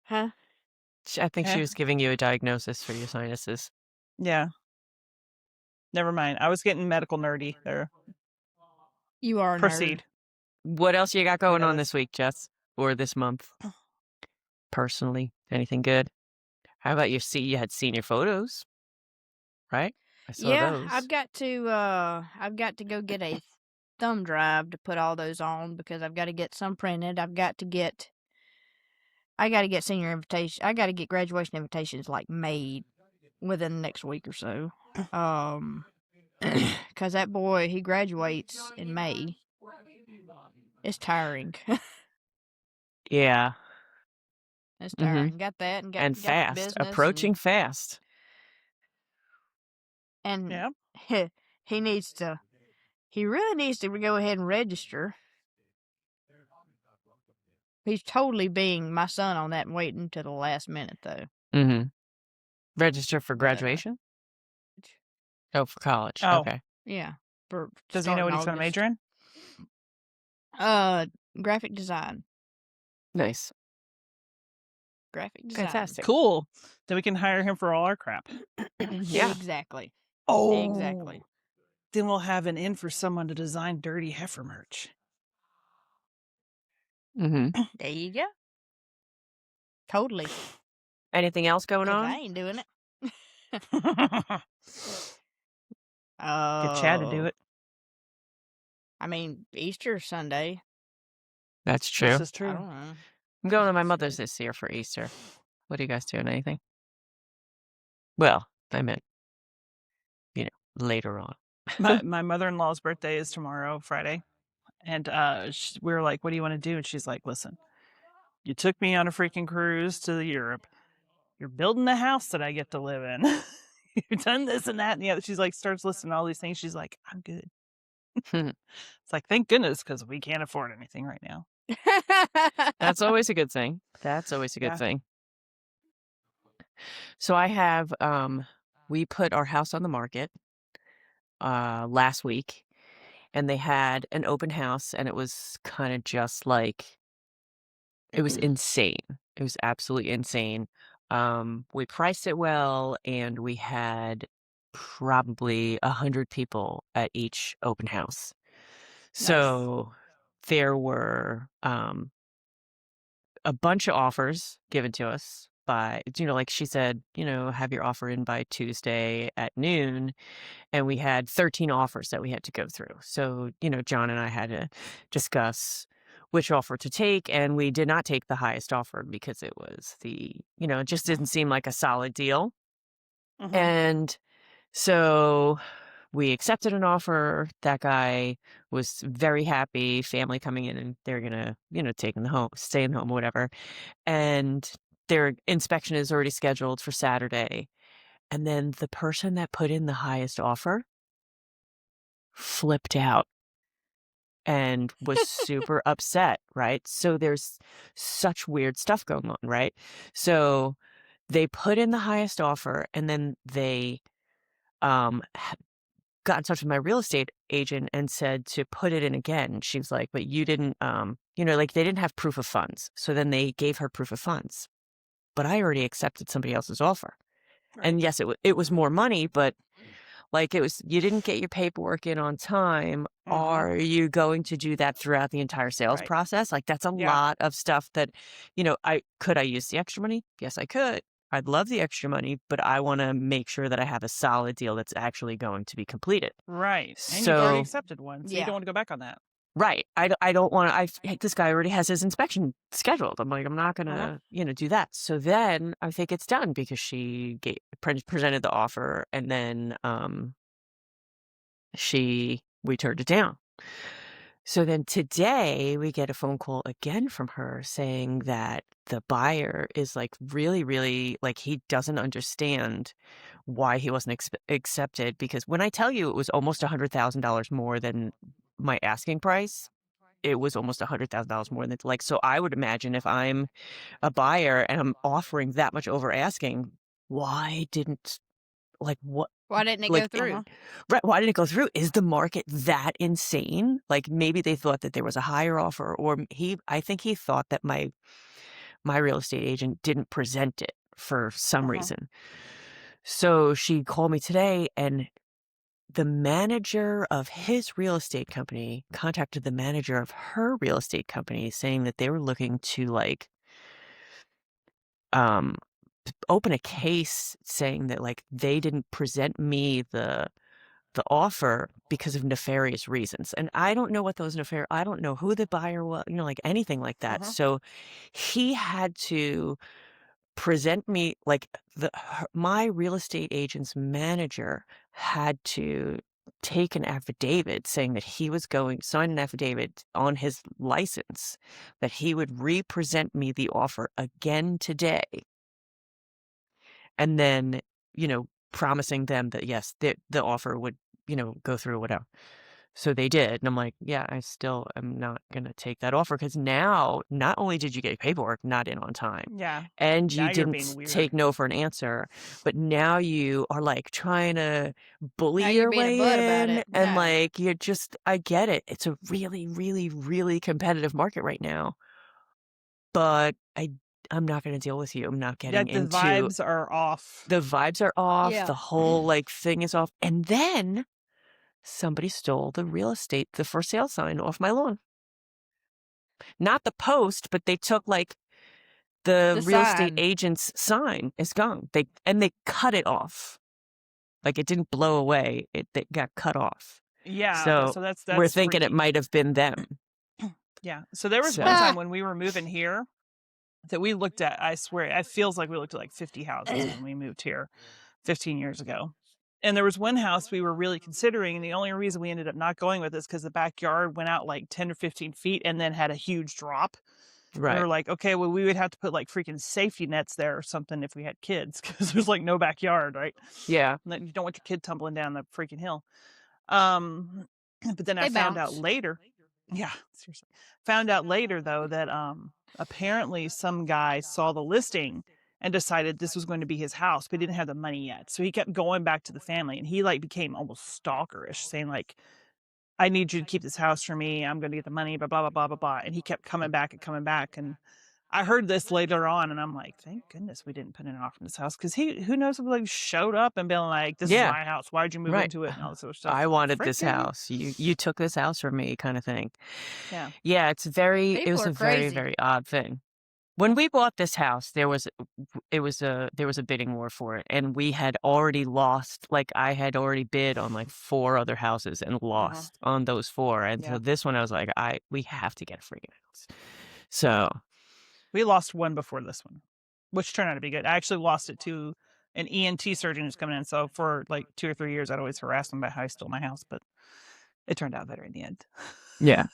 Huh? I think Eh? she was giving you a diagnosis for your sinuses. Yeah. Never mind. I was getting medical nerdy there. You are a nerd. Proceed. What else you got going Yeah, on this week, Jess? Or this month? Personally, anything good? How about you had seen your photos, right? I saw Yeah, those. I've got to go get a thumb drive to put all those on because I've got to get some printed. I got to get senior invitation. I got to get graduation invitations like made within the next week or so. Cause that boy, he graduates in May. It's tiring. Yeah. It's tiring. Got that and got And got the fast. business Approaching fast. and Yeah. he really needs to go ahead and register. He's totally being my son on that and waiting to the last minute though. Mm-hmm. Register for But, graduation? Oh, for college. Oh. Okay. yeah. For Does he know what he's starting going to major in? August. Graphic design. Nice. Graphic design. Fantastic. Cool. Then we can hire him for all our crap. Yeah. Exactly. Oh. Exactly. Then we'll have an in for someone to design Dirty Heifer merch. Mm-hmm. There you go. Totally. Anything else going 'Cause on? I ain't doing it. Get Chad to do it. I mean, Easter Sunday. That's true. This is I true. don't know. I'm going to my mother's this year for Easter. What are you guys doing? Anything? Well, I meant, later on. My mother-in-law's birthday is tomorrow, Friday. And we were like, what do you want to do? And she's like, listen, you took me on a freaking cruise to Europe. You're building the house that I get to live in. You've done this and that and the other. She's like, starts listing all these things. She's like, I'm good. It's like, thank goodness, because we can't afford anything right now. That's always a good thing. That's always a good Yeah. thing. So I have, we put our house on the market last week, and they had an open house, and it was kind of just like, it was insane. It was absolutely insane. We priced it well, and we had probably 100 people at each open house. So there were a bunch of offers given to us by, like she said, have your offer in by Tuesday at noon. And we had 13 offers that we had to go through. So, John and I had to discuss which offer to take. And we did not take the highest offer because it was it just didn't seem like a solid deal. Mhm. And so we accepted an offer. That guy was very happy, family coming in, and they're going to, staying home, whatever. And their inspection is already scheduled for Saturday. And then the person that put in the highest offer flipped out and was super upset, right? So there's such weird stuff going on, right? So they put in the highest offer, and then they got in touch with my real estate agent and said to put it in again. She was like, but you didn't, they didn't have proof of funds. So then they gave her proof of funds. But I already accepted somebody else's offer. Right. And yes, it was more money, but you didn't get your paperwork in on time. Mhm. Are you going to do that throughout the entire sales Right. process? Like, that's a Yeah. lot of stuff that, I use the extra money? Yes, I could. I'd love the extra money, but I want to make sure that I have a solid deal that's actually going to be completed. Right. And you've already So, accepted one, so you Yeah. don't want to go back on that. right. I don't want to, this guy already has his inspection scheduled. I'm like, I'm not going to, do that. So then I think it's done because she presented the offer and then we turned it down. So then today we get a phone call again from her saying that the buyer is like really, really like he doesn't understand why he wasn't accepted, because when I tell you it was almost $100,000 more than my asking price, it was almost $100,000 more than like, so I would imagine if I'm a buyer and I'm offering that much over asking, why didn't what Why didn't it like go through? right, why didn't it go through? Is the market that insane? Like maybe they thought that there was a higher offer, or I think he thought that my real estate agent didn't present it for some reason. So she called me today, and the manager of his real estate company contacted the manager of her real estate company saying that they were looking to like open a case saying that like they didn't present me the offer because of nefarious reasons. And I don't know what those I don't know who the buyer was, like anything like that. So he had to present me like my real estate agent's manager had to take an affidavit saying that he was sign an affidavit on his license that he would represent me the offer again today. And then, promising them that yes, the offer would, go through, whatever. So they did. And I'm like, yeah, I still am not going to take that offer, because now not only did you get paperwork not in on time, Yeah. and Now you you're being didn't weird. take no for an answer, but now you are like trying to bully Now your you're being a way butt about in. it. And No. like, I get it. It's a really, really, really competitive market right now. But I'm not going to deal with you. I'm not getting The into vibes are off. the vibes are off. Yeah. The whole like thing is off. And then somebody stole the for sale sign off my lawn. Not the post, but they took like the real estate sign. agent's sign is gone. They cut it off. Like it didn't blow away. It got cut off. Yeah. So that's we're thinking it freaky. might have been them. Yeah. So there was So- one time when we were moving here that we looked at, I swear, it feels like we looked at like 50 houses when we moved here 15 years ago. And there was one house we were really considering, and the only reason we ended up not going with this because the backyard went out like 10 or 15 feet and then had a huge drop. And we Right. were like, okay, well, we would have to put like freaking safety nets there or something if we had kids, because there's like no backyard, right? Yeah. And then you don't want your kid tumbling down the freaking hill. But then I found out later. Yeah, seriously. Found out later though that apparently some guy saw the listing and decided this was going to be his house, but he didn't have the money yet. So he kept going back to the family, and he like became almost stalkerish, saying like, I need you to keep this house for me. I'm going to get the money, blah, blah, blah, blah, blah, blah. And he kept coming back and coming back. And I heard this later on, and I'm like, thank goodness we didn't put in an offer in this house, because who knows if like showed up and been like, this is my house. Why'd you move Right. into it? And all this sort of stuff. I wanted this Freaking- house. You took this house from me, kind of thing. Yeah. Yeah, it was People a are very, crazy. very odd thing. When we bought this house, there was a bidding war for it, and we had already lost. Like I had already bid on like 4 other houses and lost on those 4. And so this one, I was like, we have to get a freaking house. So we lost one before this one, which turned out to be good. I actually lost it to an ENT surgeon who's coming in. So for like 2 or 3 years, I'd always harass him about how he stole my house, but it turned out better in the end. yeah.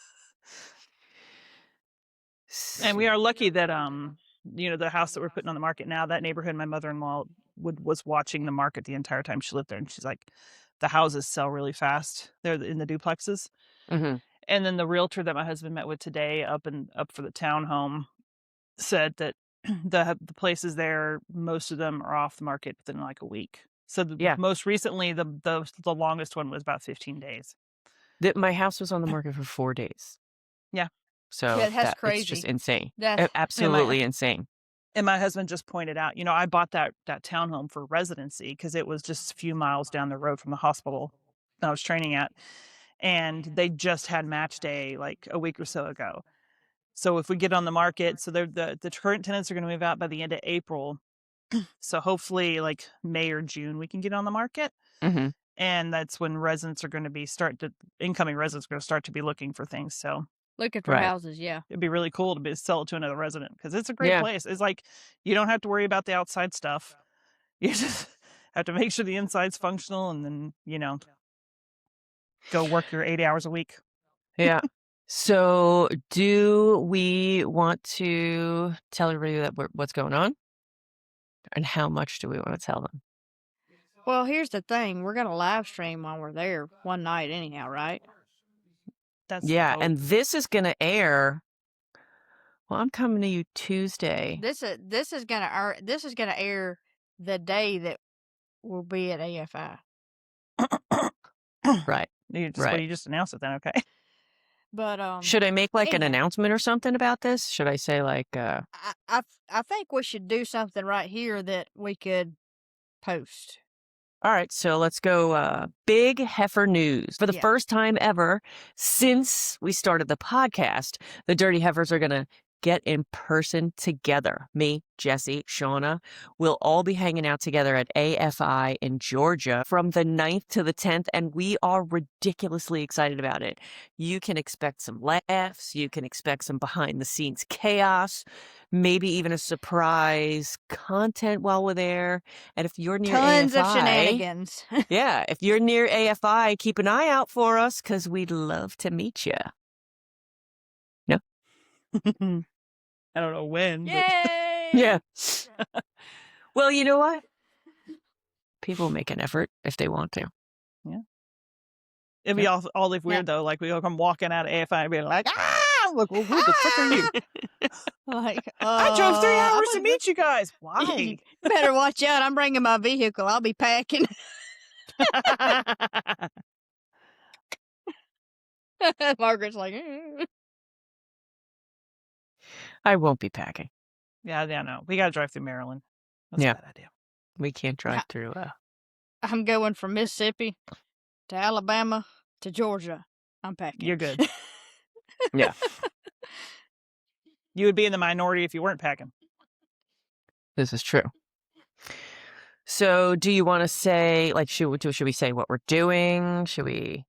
And we are lucky that the house that we're putting on the market now, that neighborhood, my mother-in-law was watching the market the entire time she lived there, and she's like, the houses sell really fast. They're in the duplexes. Mm-hmm. And then the realtor that my husband met with today up for the townhome said that the places there, most of them are off the market within like a week. So most recently, the longest one was about 15 days. My house was on the market for 4 days. Yeah. So that's it's just crazy. insane. That's Absolutely insane. And my husband just pointed out, I bought that townhome for residency because it was just a few miles down the road from the hospital I was training at. And they just had match day like a week or so ago. So if we get on the market, so the current tenants are going to move out by the end of April. So hopefully like May or June we can get on the market. Mm-hmm. And that's when residents are going to be incoming residents are going to start to be looking for things. So Looking for Right. houses, yeah. it'd be really cool to sell it to another resident because it's a great Yeah. place. It's like you don't have to worry about the outside stuff. You just have to make sure the inside's functional and then, go work your 80 hours a week. Yeah. So do we want to tell everybody what's going on? And how much do we want to tell them? Well, here's the thing. We're going to live stream while we're there one night anyhow, right? That's the Yeah, hope. and this is going to air. Well, I'm coming to you Tuesday. This is going to air the day that we'll be at AFI. Right. You Right. just announced it then, okay? But Should I make like an anyhow. announcement or something about this? Should I say like I think we should do something right here that we could post. all right, so let's go big heifer news. For the Yeah. first time ever since we started the podcast, the Dirty Heifers are going to get in person together. Me, Jesse, Shauna, we'll all be hanging out together at AFI in Georgia from the 9th to the 10th, and we are ridiculously excited about it. You can expect some laughs. You can expect some behind-the-scenes chaos, maybe even a surprise content while we're there. And if you're near Tons AFI, of shenanigans. yeah, if you're near AFI, keep an eye out for us because we'd love to meet you. I don't know when. But Yay! Yeah. Well, you know what? People make an effort if they want to. it'd be all weird though. Like we'll come walking out of AFI and be like, look, well, who the fuck are you? Like, I drove 3 I'm hours to gonna- meet you guys. Why? Better watch out. I'm bringing my vehicle. I'll be packing. Margaret's like, I won't be packing. Yeah, no. We got to drive through Maryland. That's Yeah. a bad idea. We can't drive Yeah. through. I'm going from Mississippi to Alabama to Georgia. I'm packing. You're good. Yeah. You would be in the minority if you weren't packing. This is true. So, do you want to say, like, should we say what we're doing? Should we?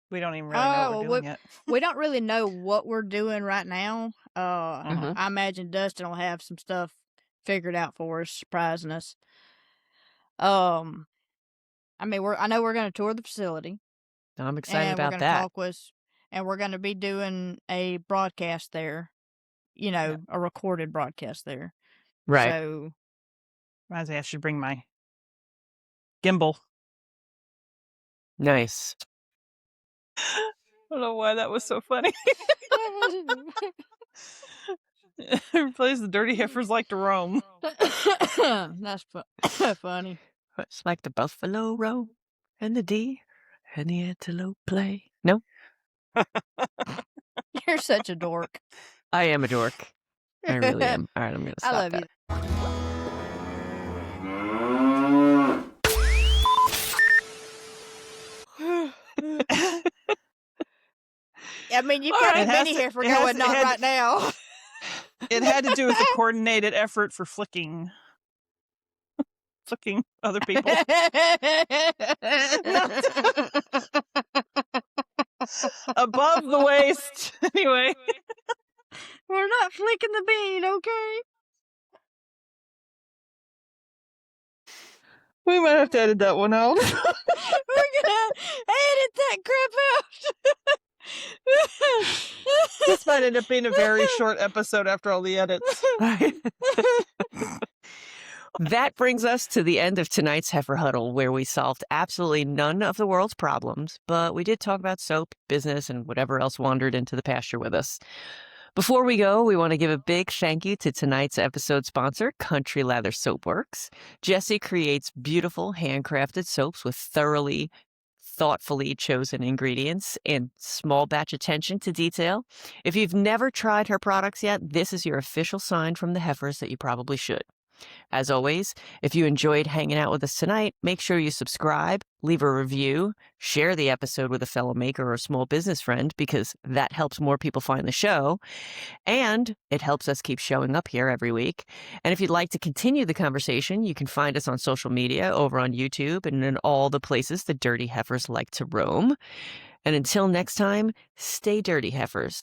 We don't even really know what we're well, doing yet. We don't really know what we're doing right now. Mhm. I imagine Dustin will have some stuff figured out for us, surprising us. I mean, I know we're going to tour the facility. I'm excited And we're about going that. to talk with, and we're going to be doing a broadcast there. A recorded broadcast there. Right. So Reminds me, I should bring my gimbal. Nice. I don't know why that was so funny. Replace the Dirty Heifers like to roam. That's funny. It's like the buffalo roam and the deer and the antelope play. No, You're such a dork. I am a dork. I really am. All right, I'm going to I stop love that. you. I mean, you've All got right, a it has mini to- heifer it has going to- it on had- right now. It had to do with a coordinated effort for flicking other people. Above the waist. Anyway. We're not flicking the bean, okay? We might have to edit that one out. We're gonna edit that crap out. This might end up being a very short episode after all the edits. That brings us to the end of tonight's Heifer Huddle, where we solved absolutely none of the world's problems, but we did talk about soap, business, and whatever else wandered into the pasture with us. Before we go, we want to give a big thank you to tonight's episode sponsor, Country Lather Soapworks. Jessie creates beautiful handcrafted soaps with thoughtfully chosen ingredients and small batch attention to detail. If you've never tried her products yet, this is your official sign from the Heifers that you probably should. As always, if you enjoyed hanging out with us tonight, make sure you subscribe, leave a review, share the episode with a fellow maker or small business friend, because that helps more people find the show, and it helps us keep showing up here every week. And if you'd like to continue the conversation, you can find us on social media, over on YouTube, and in all the places the Dirty Heifers like to roam. And until next time, stay dirty, heifers.